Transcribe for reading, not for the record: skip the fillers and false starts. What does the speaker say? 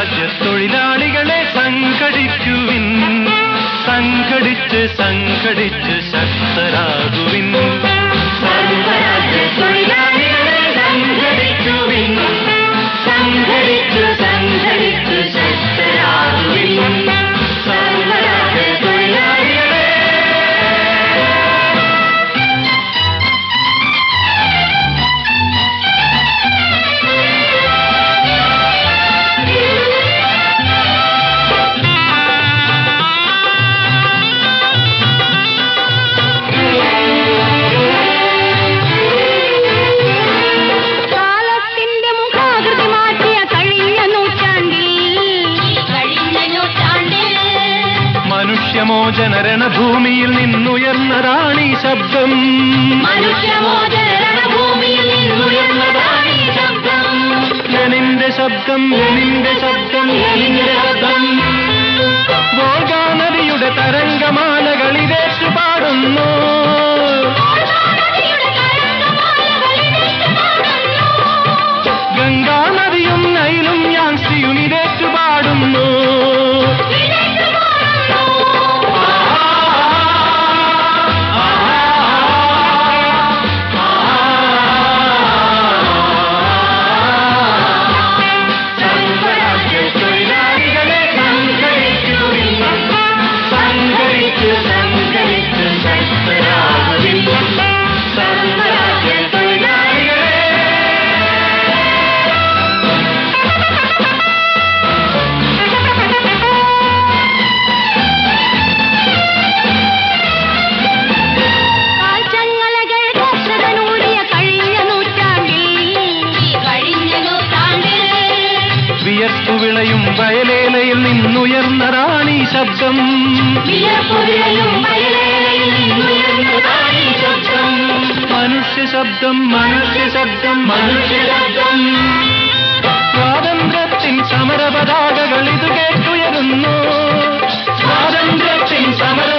തൊഴിലാളികളെ സംഘടിക്കുവിൻ, സംഘടിച്ച് സംഘടിച്ച് ശക്തരാകുവിൻ. സർവരാജ്യ തൊഴിലാളികളെ സംഘടിക്കുവിൻ, സംഘടിച്ച് സംഘടിച്ച് ശക്തരാകുവിൻ. സർവരാജ്യ തൊഴിലാളികളെ. മനുഷ്യമോചനരണഭൂമിയിൽ നിന്നുയർന്നതാണീ ശബ്ദം, മനുഷ്യമോചനരണഭൂമിയിൽ നിന്നുയർന്നതാണീ ശബ്ദം. ലെനിന്റെ ശബ്ദം, ലെനിന്റെ ശബ്ദം, ലെനിന്റെ ശബ്ദം. വോൾഗാ നദിയുടെ തരംഗമാലകൾ ഇതേറ്റു പാടുന്നു, ഗംഗാ നദിയും നൈലും യാൻസിയും ഇതേറ്റു പാടുന്നു. വിയർപ്പുവിളയും വയലേലയിൽ നിന്നുയർന്നതാണീ ശബ്ദം, മനുഷ്യ ശബ്ദം, മനുഷ്യ ശബ്ദം, മനുഷ്യ ശബ്ദം. സ്വാതന്ത്ര്യത്തിൻ സമരപതാകകൾ ഇത് കേട്ടുയരുന്നു, സ്വാതന്ത്ര്യത്തിൻ സമര